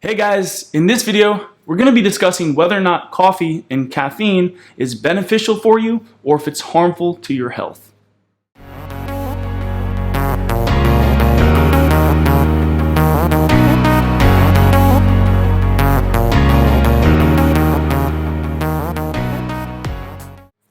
Hey guys, in this video, we're going to be discussing whether or not coffee and caffeine is beneficial for you or if it's harmful to your health.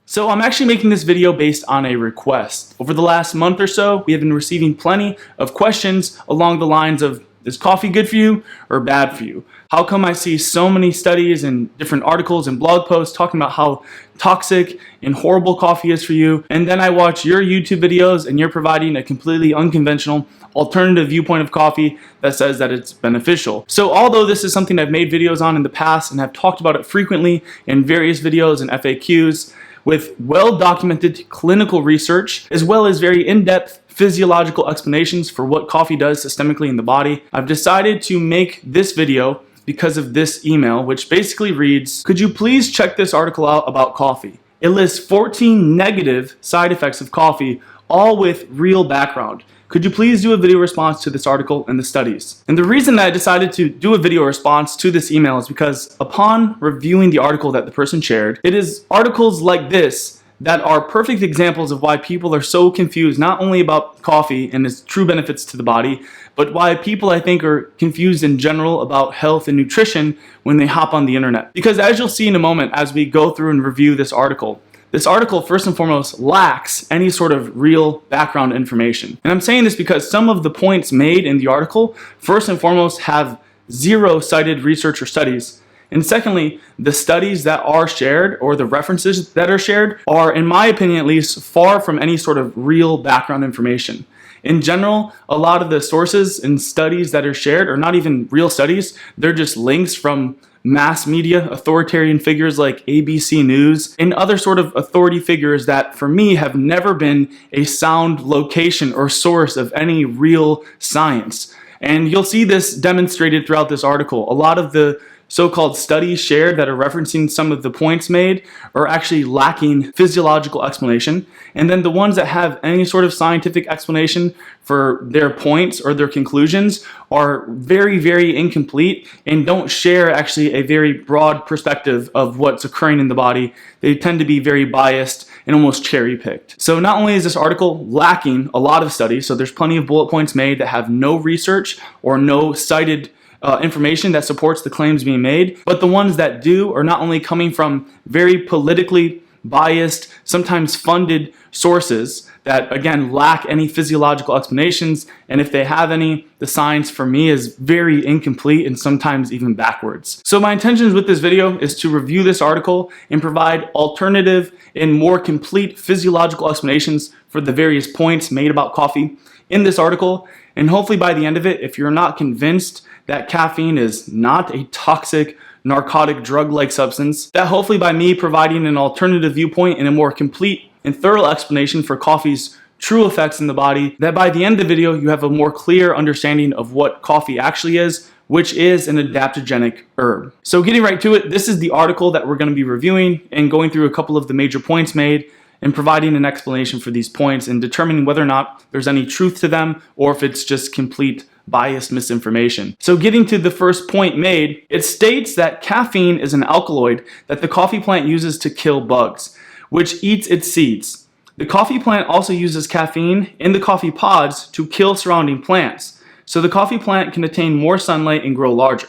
So I'm actually making this video based on a request. Over the last month or so, we have been receiving plenty of questions along the lines of, is coffee good for you or bad for you? How come I see so many studies and different articles and blog posts talking about how toxic and horrible coffee is for you, and then I watch your YouTube videos and you're providing a completely unconventional alternative viewpoint of coffee that says that it's beneficial. So although this is something I've made videos on in the past and have talked about it frequently in various videos and FAQs, with well-documented clinical research, as well as very in-depth physiological explanations for what coffee does systemically in the body, I've decided to make this video because of this email, which basically reads, could you please check this article out about coffee? It lists 14 negative side effects of coffee, all with real background. Could you please do a video response to this article and the studies? And the reason that I decided to do a video response to this email is because upon reviewing the article that the person shared, it is articles like this that are perfect examples of why people are so confused, not only about coffee and its true benefits to the body, but why people, I think, are confused in general about health and nutrition when they hop on the internet. Because as you'll see in a moment as we go through and review this article, first and foremost, lacks any sort of real background information. And I'm saying this because some of the points made in the article, first and foremost, have zero cited research or studies. And secondly, the studies that are shared, or the references that are shared, are, in my opinion at least, far from any sort of real background information. In general, a lot of the sources and studies that are shared are not even real studies. They're just links from mass media, authoritarian figures like ABC News, and other sort of authority figures that, for me, have never been a sound location or source of any real science. And you'll see this demonstrated throughout this article. A lot of the so-called studies shared that are referencing some of the points made are actually lacking physiological explanation. And then the ones that have any sort of scientific explanation for their points or their conclusions are very, very incomplete and don't share actually a very broad perspective of what's occurring in the body. They tend to be very biased and almost cherry-picked. So not only is this article lacking a lot of studies, so there's plenty of bullet points made that have no research or no cited information that supports the claims being made, but the ones that do are not only coming from very politically biased, sometimes funded sources that, again, lack any physiological explanations, and if they have any, the science for me is very incomplete and sometimes even backwards. So my intentions with this video is to review this article and provide alternative and more complete physiological explanations for the various points made about coffee in this article, and hopefully by the end of it, if you're not convinced that caffeine is not a toxic, narcotic, drug-like substance, that hopefully by me providing an alternative viewpoint and a more complete and thorough explanation for coffee's true effects in the body, that by the end of the video you have a more clear understanding of what coffee actually is, which is an adaptogenic herb. So getting right to it, this is the article that we're going to be reviewing and going through a couple of the major points made and providing an explanation for these points and determining whether or not there's any truth to them or if it's just complete biased misinformation. So getting to the first point made, it states that caffeine is an alkaloid that the coffee plant uses to kill bugs, which eats its seeds. The coffee plant also uses caffeine in the coffee pods to kill surrounding plants, so the coffee plant can attain more sunlight and grow larger.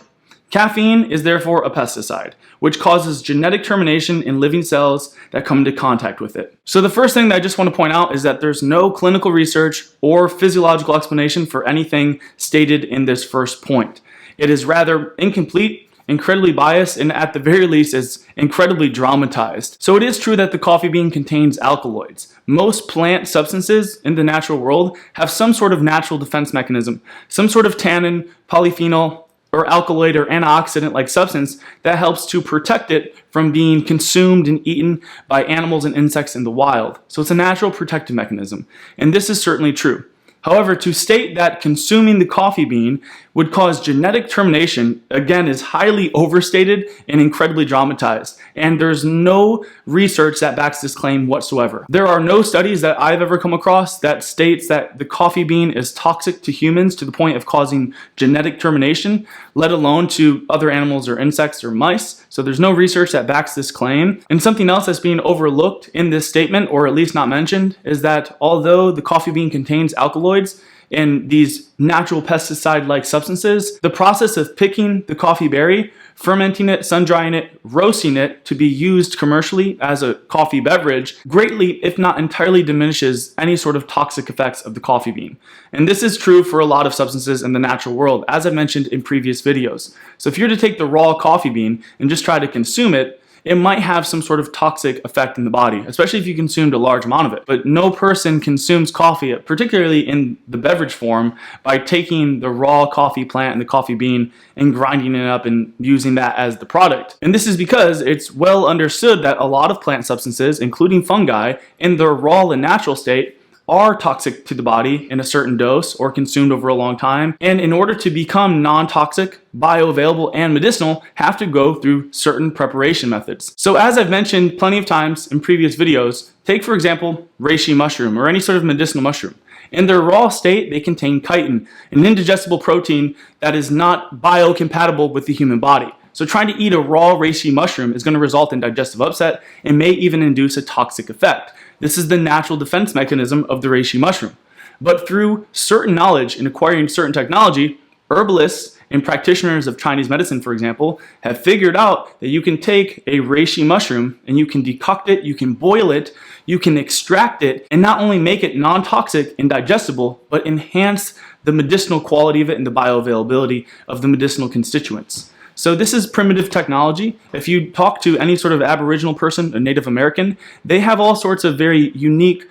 Caffeine is therefore a pesticide, which causes genetic termination in living cells that come into contact with it. So the first thing that I just want to point out is that there's no clinical research or physiological explanation for anything stated in this first point. It is rather incomplete, incredibly biased, and at the very least is incredibly dramatized. So it is true that the coffee bean contains alkaloids. Most plant substances in the natural world have some sort of natural defense mechanism, some sort of tannin, polyphenol, or alkaloid or antioxidant-like substance that helps to protect it from being consumed and eaten by animals and insects in the wild. So it's a natural protective mechanism, and this is certainly true. However, to state that consuming the coffee bean would cause genetic termination, again, is highly overstated and incredibly dramatized. And there's no research that backs this claim whatsoever. There are no studies that I've ever come across that states that the coffee bean is toxic to humans to the point of causing genetic termination, let alone to other animals or insects or mice. So there's no research that backs this claim. And something else that's being overlooked in this statement, or at least not mentioned, is that although the coffee bean contains alkaloids and these natural pesticide-like substances, the process of picking the coffee berry, fermenting it, sun-drying it, roasting it to be used commercially as a coffee beverage greatly, if not entirely, diminishes any sort of toxic effects of the coffee bean. And this is true for a lot of substances in the natural world, as I mentioned in previous videos. So if you're to take the raw coffee bean and just try to consume it, it might have some sort of toxic effect in the body, especially if you consumed a large amount of it. But no person consumes coffee, particularly in the beverage form, by taking the raw coffee plant and the coffee bean and grinding it up and using that as the product. And this is because it's well understood that a lot of plant substances, including fungi, in their raw and natural state, are toxic to the body in a certain dose or consumed over a long time, and in order to become non-toxic, bioavailable, and medicinal, have to go through certain preparation methods. So as I've mentioned plenty of times in previous videos, take for example reishi mushroom or any sort of medicinal mushroom. In their raw state, they contain chitin, an indigestible protein that is not biocompatible with the human body. So trying to eat a raw reishi mushroom is going to result in digestive upset and may even induce a toxic effect. This is the natural defense mechanism of the reishi mushroom. But through certain knowledge and acquiring certain technology, herbalists and practitioners of Chinese medicine, for example, have figured out that you can take a reishi mushroom and you can decoct it, you can boil it, you can extract it, and not only make it non-toxic and digestible, but enhance the medicinal quality of it and the bioavailability of the medicinal constituents. So this is primitive technology. If you talk to any sort of Aboriginal person, a Native American, they have all sorts of very unique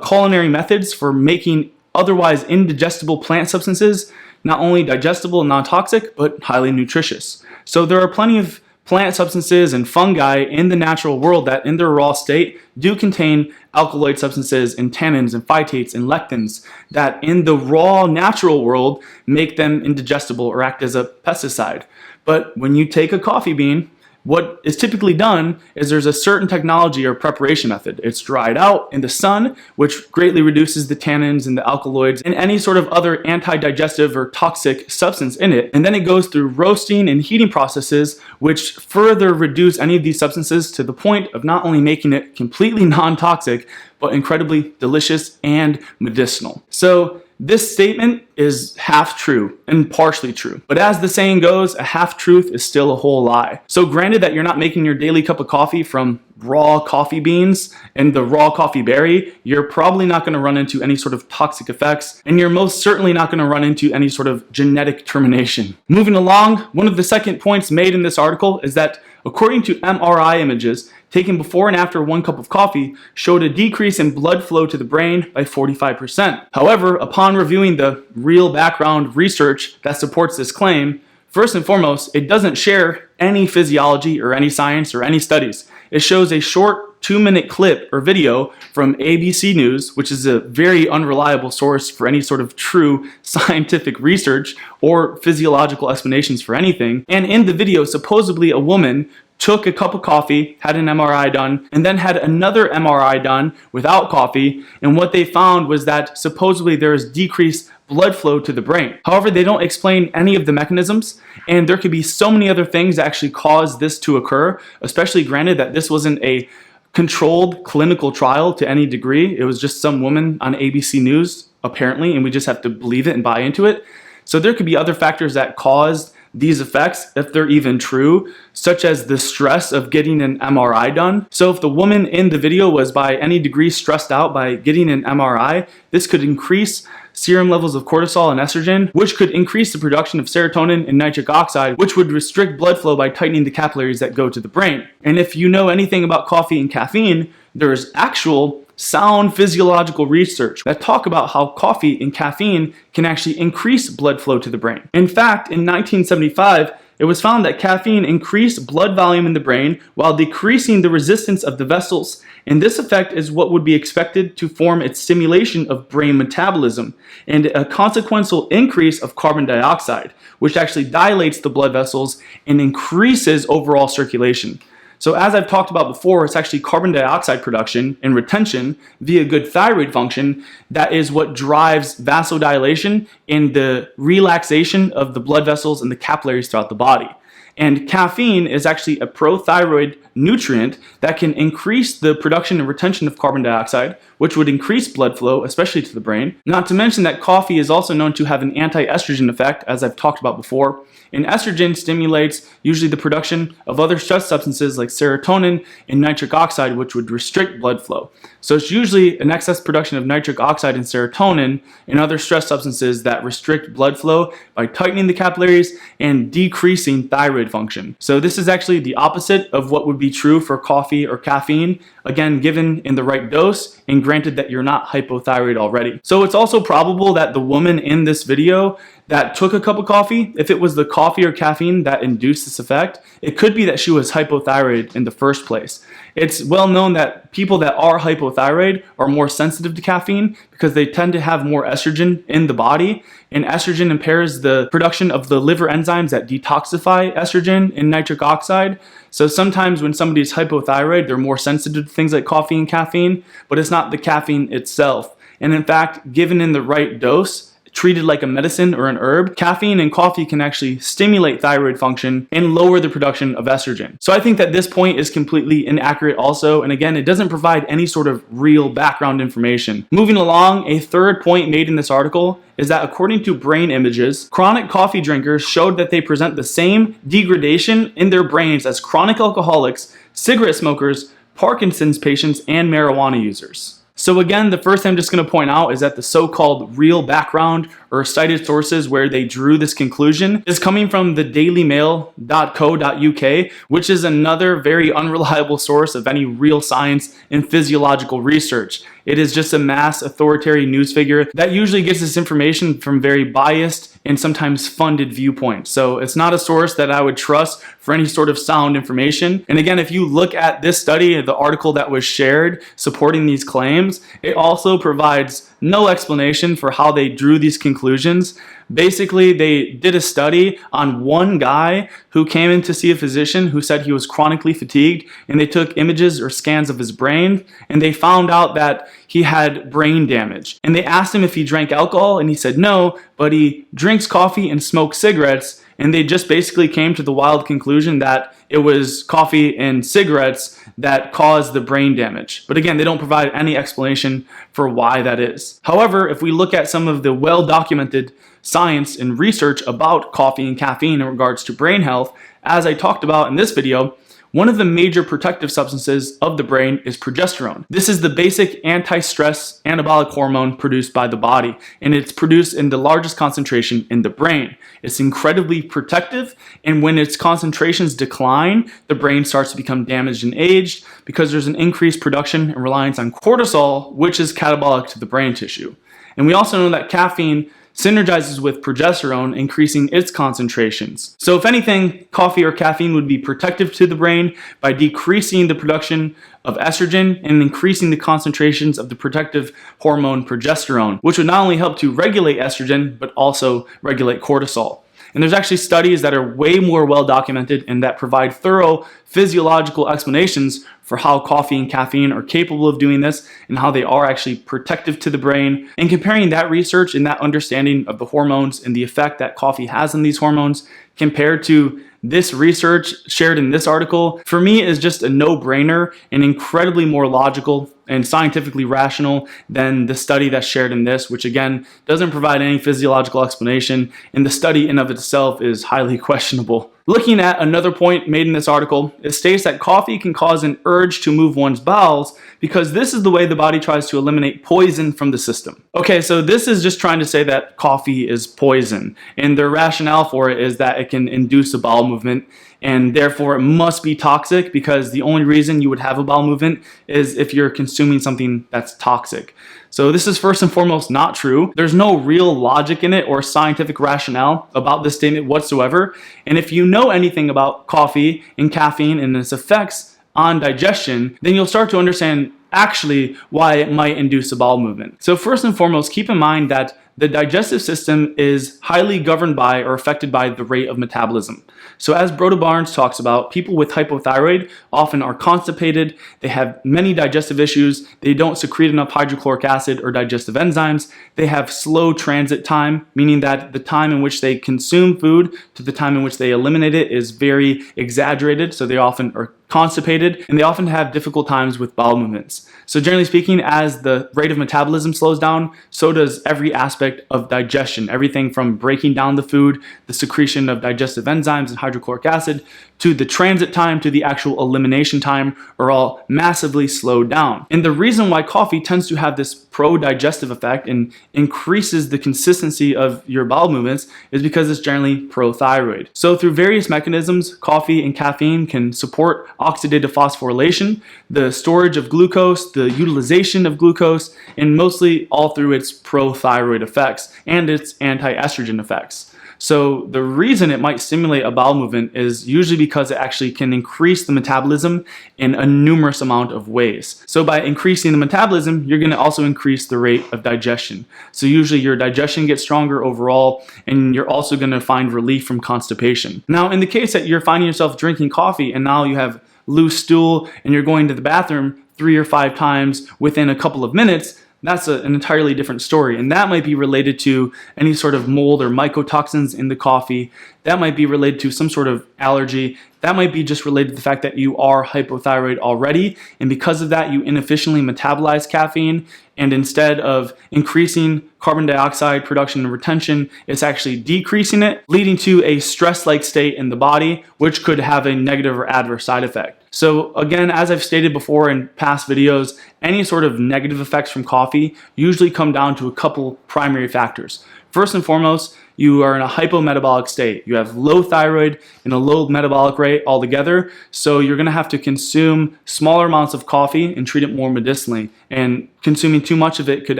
culinary methods for making otherwise indigestible plant substances not only digestible and non-toxic, but highly nutritious. So there are plenty of plant substances and fungi in the natural world that in their raw state do contain alkaloid substances and tannins and phytates and lectins that in the raw natural world make them indigestible or act as a pesticide. But when you take a coffee bean, what is typically done is there's a certain technology or preparation method. It's dried out in the sun, which greatly reduces the tannins and the alkaloids and any sort of other anti-digestive or toxic substance in it. And then it goes through roasting and heating processes, which further reduce any of these substances to the point of not only making it completely non-toxic, but incredibly delicious and medicinal. So this statement is half true and partially true. But as the saying goes, a half truth is still a whole lie. So granted that you're not making your daily cup of coffee from raw coffee beans and the raw coffee berry, you're probably not going to run into any sort of toxic effects, and you're most certainly not going to run into any sort of genetic termination. Moving along, one of the second points made in this article is that according to MRI images taken before and after 1 cup of coffee showed a decrease in blood flow to the brain by 45%. However, upon reviewing the real background research that supports this claim, first and foremost, it doesn't share any physiology or any science or any studies. It shows a short 2-minute clip or video from ABC News, which is a very unreliable source for any sort of true scientific research or physiological explanations for anything. And in the video, supposedly a woman took a cup of coffee, had an MRI done, and then had another MRI done without coffee, and what they found was that supposedly there is decreased blood flow to the brain. However, they don't explain any of the mechanisms, and there could be so many other things that actually cause this to occur, especially granted that this wasn't a controlled clinical trial to any degree. It was just some woman on ABC News, apparently, and we just have to believe it and buy into it. So there could be other factors that caused these effects, if they're even true, such as the stress of getting an MRI done. So if the woman in the video was by any degree stressed out by getting an MRI, this could increase serum levels of cortisol and estrogen, which could increase the production of serotonin and nitric oxide, which would restrict blood flow by tightening the capillaries that go to the brain. And if you know anything about coffee and caffeine, there's actual sound physiological research that talk about how coffee and caffeine can actually increase blood flow to the brain. In fact, in 1975, it was found that caffeine increased blood volume in the brain while decreasing the resistance of the vessels. And this effect is what would be expected to form its stimulation of brain metabolism and a consequential increase of carbon dioxide, which actually dilates the blood vessels and increases overall circulation. So as I've talked about before, it's actually carbon dioxide production and retention via good thyroid function that is what drives vasodilation and the relaxation of the blood vessels and the capillaries throughout the body. And caffeine is actually a prothyroid nutrient that can increase the production and retention of carbon dioxide, which would increase blood flow, especially to the brain. Not to mention that coffee is also known to have an anti-estrogen effect, as I've talked about before. And estrogen stimulates usually the production of other stress substances like serotonin and nitric oxide, which would restrict blood flow. So it's usually an excess production of nitric oxide and serotonin and other stress substances that restrict blood flow by tightening the capillaries and decreasing thyroid function. So this is actually the opposite of what would be true for coffee or caffeine, again, given in the right dose and granted that you're not hypothyroid already. So it's also probable that the woman in this video that took a cup of coffee, if it was the coffee or caffeine that induced this effect, it could be that she was hypothyroid in the first place. It's well known that people that are hypothyroid are more sensitive to caffeine because they tend to have more estrogen in the body, and estrogen impairs the production of the liver enzymes that detoxify estrogen and nitric oxide. So sometimes when somebody's hypothyroid, they're more sensitive to things like coffee and caffeine, but it's not the caffeine itself. And in fact, given in the right dose, treated like a medicine or an herb, caffeine and coffee can actually stimulate thyroid function and lower the production of estrogen. So I think that this point is completely inaccurate also, and again, it doesn't provide any sort of real background information. Moving along, a third point made in this article is that according to brain images, chronic coffee drinkers showed that they present the same degradation in their brains as chronic alcoholics, cigarette smokers, Parkinson's patients, and marijuana users. So again, the first thing I'm just going to point out is that the so-called real background or cited sources where they drew this conclusion is coming from the dailymail.co.uk, which is another very unreliable source of any real science and physiological research. It is just a mass authoritarian news figure that usually gets this information from very biased and sometimes funded viewpoints. So it's not a source that I would trust for any sort of sound information. And again, if you look at this study, the article that was shared supporting these claims, it also provides no explanation for how they drew these conclusions. Basically, they did a study on one guy who came in to see a physician who said he was chronically fatigued, and they took images or scans of his brain, and they found out that he had brain damage. And they asked him if he drank alcohol, and he said no, but he drinks coffee and smokes cigarettes, and they just basically came to the wild conclusion that it was coffee and cigarettes that caused the brain damage. But again, they don't provide any explanation for why that is. However, if we look at some of the well-documented science and research about coffee and caffeine in regards to brain health, as I talked about in this video, one of the major protective substances of the brain is progesterone. This is the basic anti-stress anabolic hormone produced by the body, and it's produced in the largest concentration in the brain. It's incredibly protective, and when its concentrations decline, the brain starts to become damaged and aged because there's an increased production and reliance on cortisol, which is catabolic to the brain tissue. And we also know that caffeine synergizes with progesterone, increasing its concentrations. So if anything, coffee or caffeine would be protective to the brain by decreasing the production of estrogen and increasing the concentrations of the protective hormone progesterone, which would not only help to regulate estrogen, but also regulate cortisol. And there's actually studies that are way more well documented and that provide thorough physiological explanations for how coffee and caffeine are capable of doing this and how they are actually protective to the brain. And comparing that research and that understanding of the hormones and the effect that coffee has on these hormones compared to this research shared in this article, for me, is just a no-brainer and incredibly more logical and scientifically rational than the study that's shared in this, which again doesn't provide any physiological explanation, and the study in of itself is highly questionable. Looking at another point made in this article, it states that coffee can cause an urge to move one's bowels because this is the way the body tries to eliminate poison from the system. Okay, so this is just trying to say that coffee is poison, and their rationale for it is that it can induce a bowel movement, and therefore it must be toxic because the only reason you would have a bowel movement is if you're consuming consuming something that's toxic. So this is first and foremost not true. There's no real logic in it or scientific rationale about this statement whatsoever. And if you know anything about coffee and caffeine and its effects on digestion, then you'll start to understand actually why it might induce a bowel movement. So first and foremost, keep in mind that the digestive system is highly governed by or affected by the rate of metabolism. So as Broda Barnes talks about, people with hypothyroid often are constipated, they have many digestive issues, they don't secrete enough hydrochloric acid or digestive enzymes, they have slow transit time, meaning that the time in which they consume food to the time in which they eliminate it is very exaggerated, so they often are constipated, and they often have difficult times with bowel movements. So generally speaking, as the rate of metabolism slows down, so does every aspect of digestion. Everything from breaking down the food, the secretion of digestive enzymes and hydrochloric acid, to the transit time, to the actual elimination time, are all massively slowed down. And the reason why coffee tends to have this pro-digestive effect and increases the consistency of your bowel movements is because it's generally pro-thyroid. So through various mechanisms, coffee and caffeine can support oxidative phosphorylation, the storage of glucose, the utilization of glucose, and mostly all through its pro-thyroid effects and its anti-estrogen effects. So the reason it might stimulate a bowel movement is usually because it actually can increase the metabolism in a numerous amount of ways. So by increasing the metabolism, you're going to also increase the rate of digestion. So usually your digestion gets stronger overall, and you're also going to find relief from constipation. Now, in the case that you're finding yourself drinking coffee and now you have loose stool and you're going to the bathroom 3 or 5 times within a couple of minutes, that's an entirely different story. And that might be related to any sort of mold or mycotoxins in the coffee. That might be related to some sort of allergy. That might be just related to the fact that you are hypothyroid already. And because of that, you inefficiently metabolize caffeine. And instead of increasing carbon dioxide production and retention, it's actually decreasing it, leading to a stress-like state in the body, which could have a negative or adverse side effect. So again, as I've stated before in past videos, any sort of negative effects from coffee usually come down to a couple primary factors. First and foremost, you are in a hypometabolic state. You have low thyroid and a low metabolic rate altogether, so you're going to have to consume smaller amounts of coffee and treat it more medicinally, and consuming too much of it could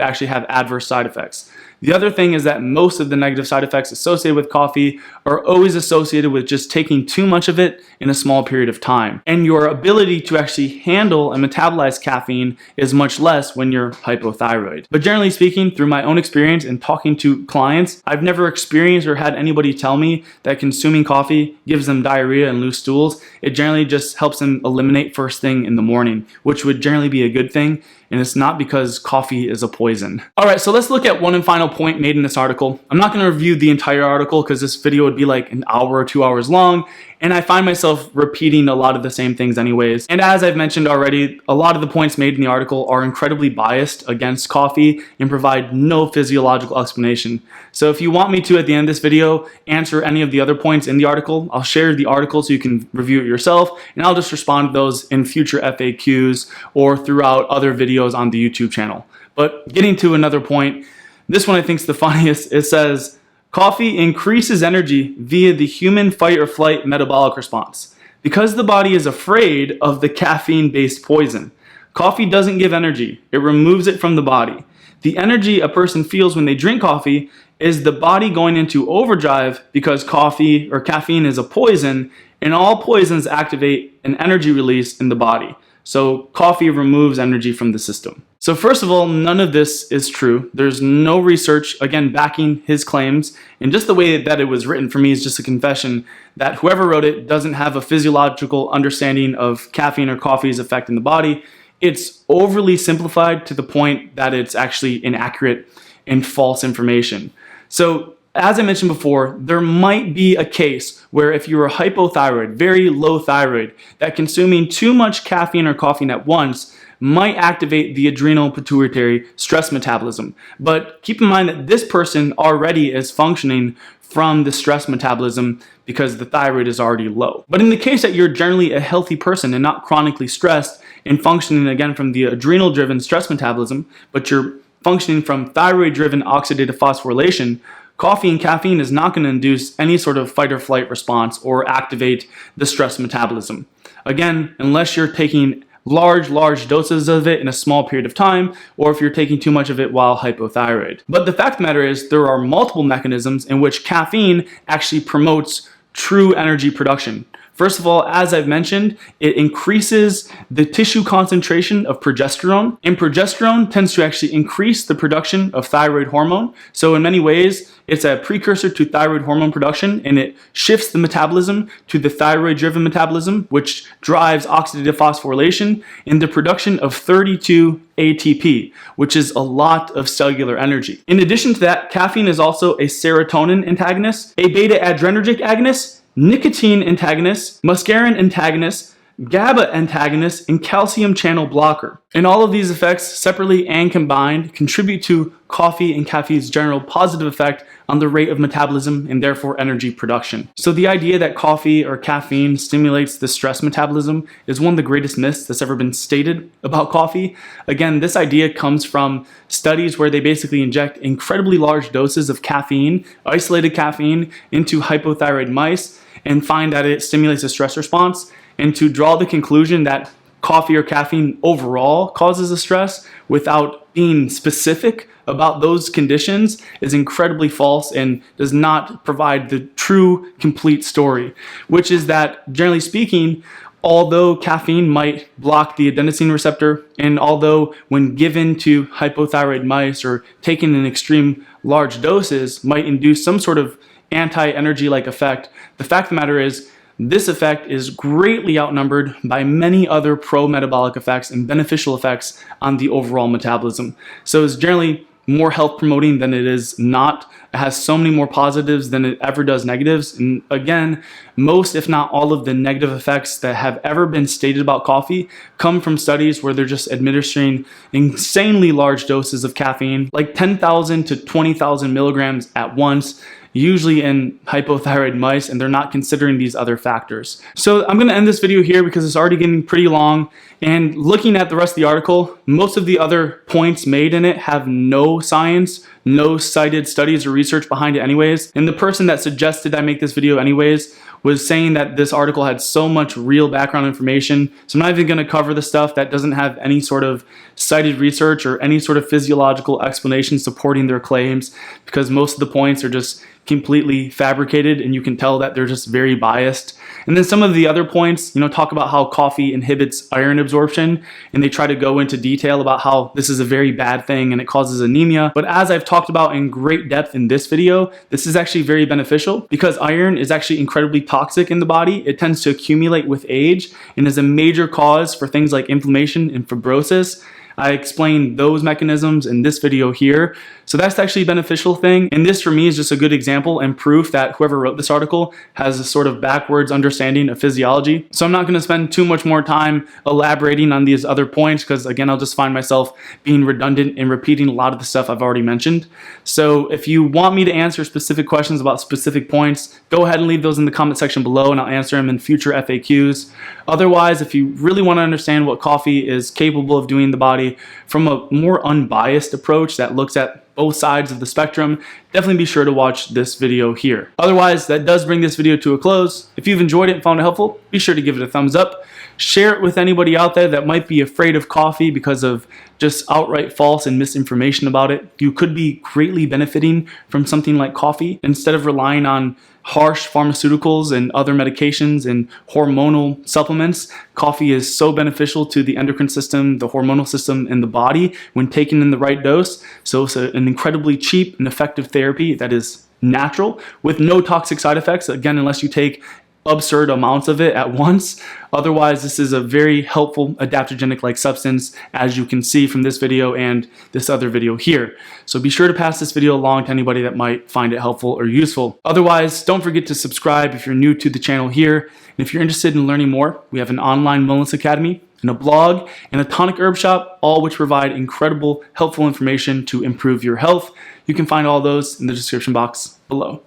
actually have adverse side effects. The other thing is that most of the negative side effects associated with coffee are always associated with just taking too much of it in a small period of time. And your ability to actually handle and metabolize caffeine is much less when you're hypothyroid. But generally speaking, through my own experience and talking to clients, I've never experienced or had anybody tell me that consuming coffee gives them diarrhea and loose stools. It generally just helps them eliminate first thing in the morning, which would generally be a good thing. And it's not because coffee is a poison. All right, so let's look at one final point made in this article. I'm not gonna review the entire article because this video would be like an hour or 2 hours long, and I find myself repeating a lot of the same things anyways. And as I've mentioned already, a lot of the points made in the article are incredibly biased against coffee and provide no physiological explanation. So if you want me to, at the end of this video, answer any of the other points in the article, I'll share the article so you can review it yourself, and I'll just respond to those in future FAQs or throughout other videos on the YouTube channel. But getting to another point, this one I think is the funniest. It says, coffee increases energy via the human fight or flight metabolic response. Because the body is afraid of the caffeine-based poison, coffee doesn't give energy. It removes it from the body. The energy a person feels when they drink coffee is the body going into overdrive because coffee or caffeine is a poison, and all poisons activate an energy release in the body. So coffee removes energy from the system. So first of all, none of this is true. There's no research, again, backing his claims. And just the way that it was written for me is just a confession that whoever wrote it doesn't have a physiological understanding of caffeine or coffee's effect in the body. It's overly simplified to the point that it's actually inaccurate and false information. So as I mentioned before, there might be a case where if you're hypothyroid, very low thyroid, that consuming too much caffeine or caffeine at once might activate the adrenal pituitary stress metabolism. But keep in mind that this person already is functioning from the stress metabolism because the thyroid is already low. But in the case that you're generally a healthy person and not chronically stressed and functioning again from the adrenal-driven stress metabolism, but you're functioning from thyroid-driven oxidative phosphorylation, coffee and caffeine is not going to induce any sort of fight or flight response or activate the stress metabolism. Again, unless you're taking large doses of it in a small period of time, or if you're taking too much of it while hypothyroid. But the fact of the matter is there are multiple mechanisms in which caffeine actually promotes true energy production. First of all, as I've mentioned, it increases the tissue concentration of progesterone, and progesterone tends to actually increase the production of thyroid hormone. So in many ways, it's a precursor to thyroid hormone production, and it shifts the metabolism to the thyroid-driven metabolism, which drives oxidative phosphorylation and the production of 32 ATP, which is a lot of cellular energy. In addition to that, caffeine is also a serotonin antagonist, a beta-adrenergic agonist, nicotine antagonist, muscarine antagonist, GABA antagonist, and calcium channel blocker. And all of these effects, separately and combined, contribute to coffee and caffeine's general positive effect on the rate of metabolism and therefore energy production. So the idea that coffee or caffeine stimulates the stress metabolism is one of the greatest myths that's ever been stated about coffee. Again, this idea comes from studies where they basically inject incredibly large doses of caffeine, isolated caffeine, into hypothyroid mice and find that it stimulates a stress response. And to draw the conclusion that coffee or caffeine overall causes a stress without being specific about those conditions is incredibly false and does not provide the true, complete story, which is that, generally speaking, although caffeine might block the adenosine receptor, and although when given to hypothyroid mice or taken in extreme large doses might induce some sort of anti-energy-like effect, the fact of the matter is this effect is greatly outnumbered by many other pro-metabolic effects and beneficial effects on the overall metabolism. So it's generally more health promoting than it is not. It has so many more positives than it ever does negatives. And again, most, if not all of the negative effects that have ever been stated about coffee come from studies where they're just administering insanely large doses of caffeine, like 10,000 to 20,000 milligrams at once, usually in hypothyroid mice, and they're not considering these other factors. So I'm going to end this video here because it's already getting pretty long, and looking at the rest of the article, most of the other points made in it have no science, no cited studies or research behind it anyways, and the person that suggested I make this video anyways was saying that this article had so much real background information, so I'm not even going to cover the stuff that doesn't have any sort of cited research or any sort of physiological explanation supporting their claims, because most of the points are just completely fabricated and you can tell that they're just very biased. And then some of the other points, talk about how coffee inhibits iron absorption, and they try to go into detail about how this is a very bad thing and it causes anemia. But as I've talked about in great depth in this video, this is actually very beneficial because iron is actually incredibly toxic in the body. It tends to accumulate with age and is a major cause for things like inflammation and fibrosis. I explained those mechanisms in this video here. So that's actually a beneficial thing. And this for me is just a good example and proof that whoever wrote this article has a sort of backwards understanding of physiology. So I'm not going to spend too much more time elaborating on these other points because again, I'll just find myself being redundant and repeating a lot of the stuff I've already mentioned. So if you want me to answer specific questions about specific points, go ahead and leave those in the comment section below and I'll answer them in future FAQs. Otherwise, if you really want to understand what coffee is capable of doing in the body from a more unbiased approach that looks at both sides of the spectrum, definitely be sure to watch this video here. Otherwise, that does bring this video to a close. If you've enjoyed it and found it helpful, be sure to give it a thumbs up. Share it with anybody out there that might be afraid of coffee because of just outright false and misinformation about it. You could be greatly benefiting from something like coffee instead of relying on harsh pharmaceuticals and other medications and hormonal supplements. Coffee is so beneficial to the endocrine system, the hormonal system in the body when taken in the right dose. So it's an incredibly cheap and effective therapy that is natural with no toxic side effects, again, unless you take absurd amounts of it at once. Otherwise, this is a very helpful adaptogenic-like substance, as you can see from this video and this other video here. So be sure to pass this video along to anybody that might find it helpful or useful. Otherwise, don't forget to subscribe if you're new to the channel here. And if you're interested in learning more, we have an online wellness academy and a blog and a tonic herb shop, all which provide incredible, helpful information to improve your health. You can find all those in the description box below.